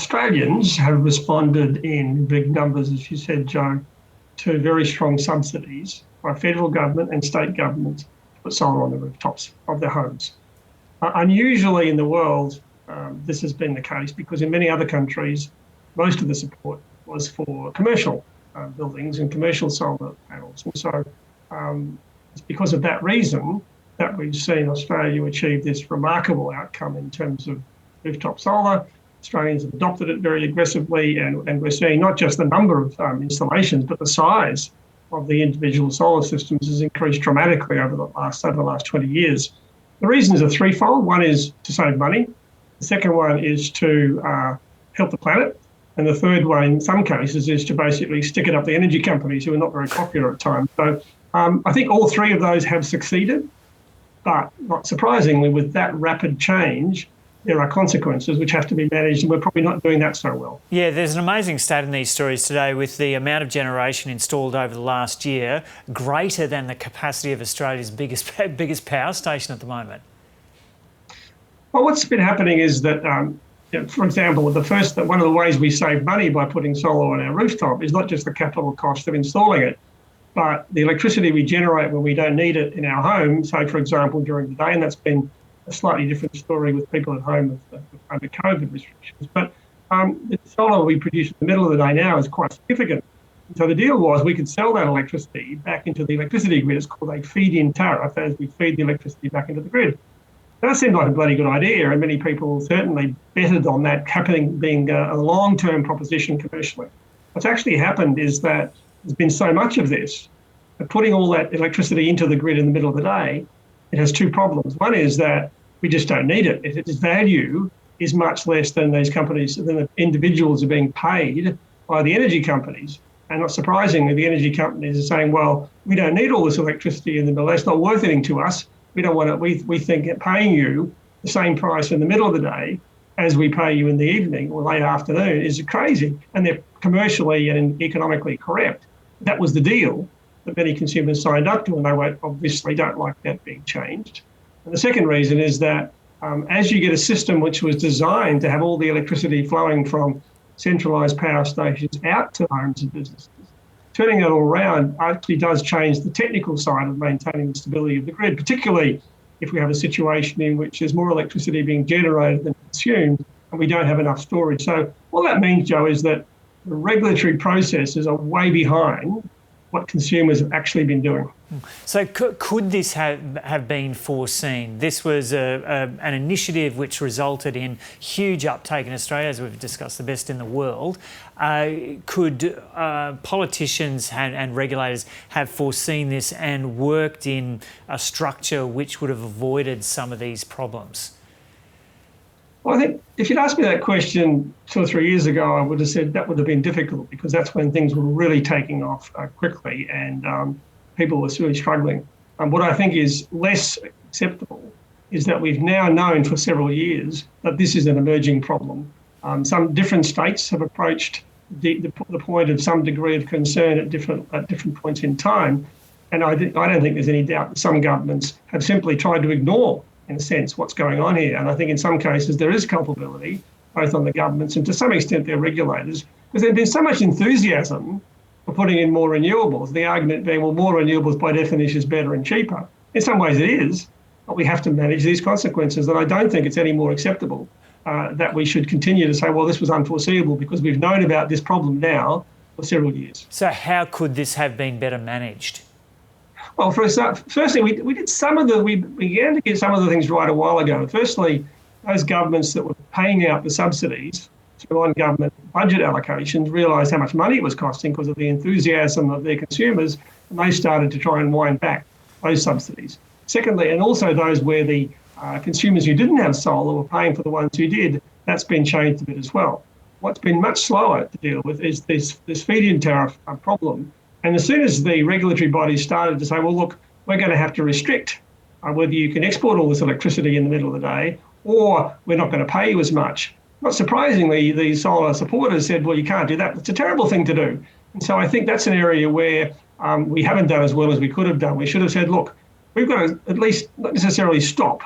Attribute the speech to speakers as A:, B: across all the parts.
A: Australians have responded in big numbers, as you said, Joe, to very strong subsidies by federal government and state governments to put solar on the rooftops of their homes. Unusually in the world, this has been the case because in many other countries, most of the support was for commercial buildings and commercial solar panels. And so it's because of that reason that we've seen Australia achieve this remarkable outcome in terms of rooftop solar. Australians have adopted it very aggressively, and we're seeing not just the number of installations, but the size of the individual solar systems has increased dramatically over the last 20 years. The reasons are threefold. One is to save money. The second one is to help the planet. And the third one, in some cases, is to basically stick it up the energy companies who are not very popular at times. So I think all three of those have succeeded. But not surprisingly, with that rapid change, there are consequences which have to be managed, and we're probably not doing that so well.
B: Yeah, there's an amazing stat in these stories today with the amount of generation installed over the last year, greater than the capacity of Australia's biggest power station at the moment.
A: Well, what's been happening is that, for example, one of the ways we save money by putting solar on our rooftop is not just the capital cost of installing it, but the electricity we generate when we don't need it in our home, say, for example, during the day, and that's been a slightly different story with people at home under COVID restrictions. But the solar we produce in the middle of the day now is quite significant. So the deal was we could sell that electricity back into the electricity grid. It's called a feed-in tariff, as we feed the electricity back into the grid. That seemed like a bloody good idea, and many people certainly betted on that being a long-term proposition commercially. What's actually happened is that there's been so much of this, that putting all that electricity into the grid in the middle of the day, it has two problems. One is that we just don't need it. Its value is much less than these companies, than the individuals are being paid by the energy companies. And not surprisingly, the energy companies are saying, well, we don't need all this electricity in the middle. It's not worth anything to us. We don't want it. We think paying you the same price in the middle of the day as we pay you in the evening or late afternoon is crazy. And they're commercially and economically correct. That was the deal that many consumers signed up to, and they obviously don't like that being changed. And the second reason is that as you get a system which was designed to have all the electricity flowing from centralised power stations out to homes and businesses, turning that all around actually does change the technical side of maintaining the stability of the grid, particularly if we have a situation in which there's more electricity being generated than consumed and we don't have enough storage. So all that means, Joe, is that the regulatory processes are way behind what consumers have actually been doing.
B: So could this have been foreseen? This was an initiative which resulted in huge uptake in Australia, as we've discussed, the best in the world. Could politicians and regulators have foreseen this and worked in a structure which would have avoided some of these problems?
A: Well, I think if you'd asked me that question 2 or 3 years ago, I would have said that would have been difficult because that's when things were really taking off quickly and people were really struggling. What I think is less acceptable is that we've now known for several years that this is an emerging problem. Some different states have approached the point of some degree of concern at different points in time. And I don't think there's any doubt that some governments have simply tried to ignore, in a sense, what's going on here. And I think in some cases there is culpability, both on the governments and to some extent their regulators, because there's been so much enthusiasm for putting in more renewables, the argument being, well, more renewables by definition is better and cheaper. In some ways it is, but we have to manage these consequences. And I don't think it's any more acceptable that we should continue to say, well, this was unforeseeable because we've known about this problem now for several years.
B: So how could this have been better managed?
A: Well, firstly, we began to get some of the things right a while ago. Firstly, those governments that were paying out the subsidies through on-government budget allocations realised how much money it was costing because of the enthusiasm of their consumers, and they started to try and wind back those subsidies. Secondly, and also those where the consumers who didn't have solar were paying for the ones who did, that's been changed a bit as well. What's been much slower to deal with is this feed-in tariff problem. And as soon as the regulatory bodies started to say, well, look, we're going to have to restrict whether you can export all this electricity in the middle of the day, or we're not going to pay you as much. Not surprisingly, the solar supporters said, well, you can't do that. It's a terrible thing to do. And so I think that's an area where we haven't done as well as we could have done. We should have said, look, we've got to at least not necessarily stop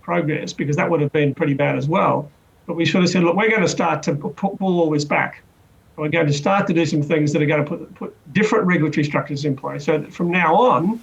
A: progress, because that would have been pretty bad as well. But we sort of said, look, we're going to start to pull all this back. We're going to start to do some things that are going to put different regulatory structures in place so that from now on,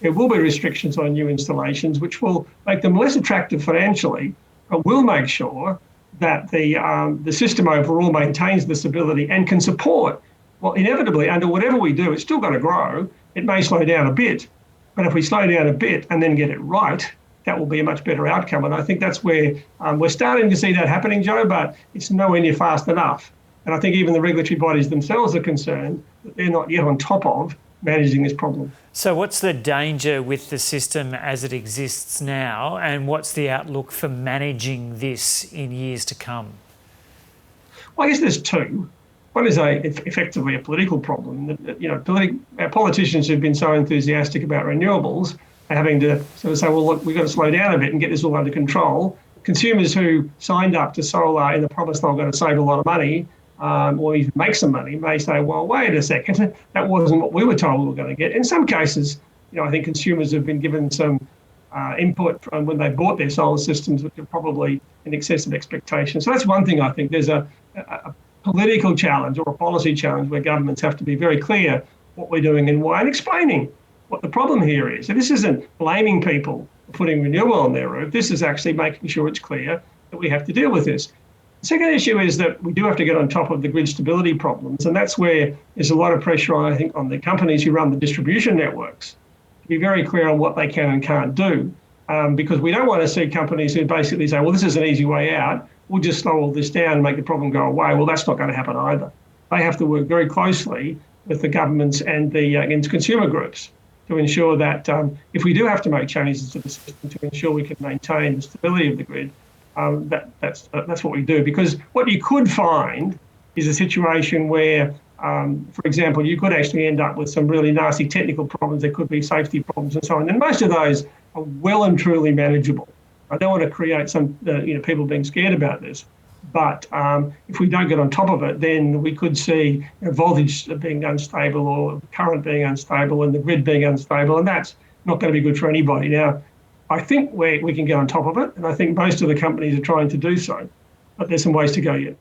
A: there will be restrictions on new installations, which will make them less attractive financially, but will make sure that the system overall maintains the stability and can support, well, inevitably, under whatever we do, it's still going to grow. It may slow down a bit, but if we slow down a bit and then get it right, that will be a much better outcome. And I think that's where we're starting to see that happening, Joe, but it's nowhere near fast enough. And I think even the regulatory bodies themselves are concerned that they're not yet on top of managing this problem.
B: So what's the danger with the system as it exists now, and what's the outlook for managing this in years to come?
A: Well, I guess there's two. One is effectively a political problem. Our politicians who've been so enthusiastic about renewables are having to sort of say, well, look, we've got to slow down a bit and get this all under control. Consumers who signed up to solar in the promise they were going to save a lot of money or even make some money may say, well, wait a second, that wasn't what we were told we were going to get. In some cases, I think consumers have been given some input from when they bought their solar systems, which are probably in excess of expectations. So that's one thing I think. There's a political challenge or a policy challenge where governments have to be very clear what we're doing and why, and explaining what the problem here is. So this isn't blaming people for putting renewable on their roof. This is actually making sure it's clear that we have to deal with this. The second issue is that we do have to get on top of the grid stability problems, and that's where there's a lot of pressure, I think, on the companies who run the distribution networks to be very clear on what they can and can't do, because we don't want to see companies who basically say, well, this is an easy way out, we'll just slow all this down and make the problem go away. Well, that's not going to happen either. They have to work very closely with the governments and the consumer groups to ensure that if we do have to make changes to the system to ensure we can maintain the stability of the grid, that's what we do. Because what you could find is a situation where, for example, you could actually end up with some really nasty technical problems. There could be safety problems and so on. And most of those are well and truly manageable. I don't want to create some people being scared about this. But if we don't get on top of it, then we could see voltage being unstable or current being unstable and the grid being unstable, and that's not going to be good for anybody. Now, I think we can get on top of it, and I think most of the companies are trying to do so, but there's some ways to go yet.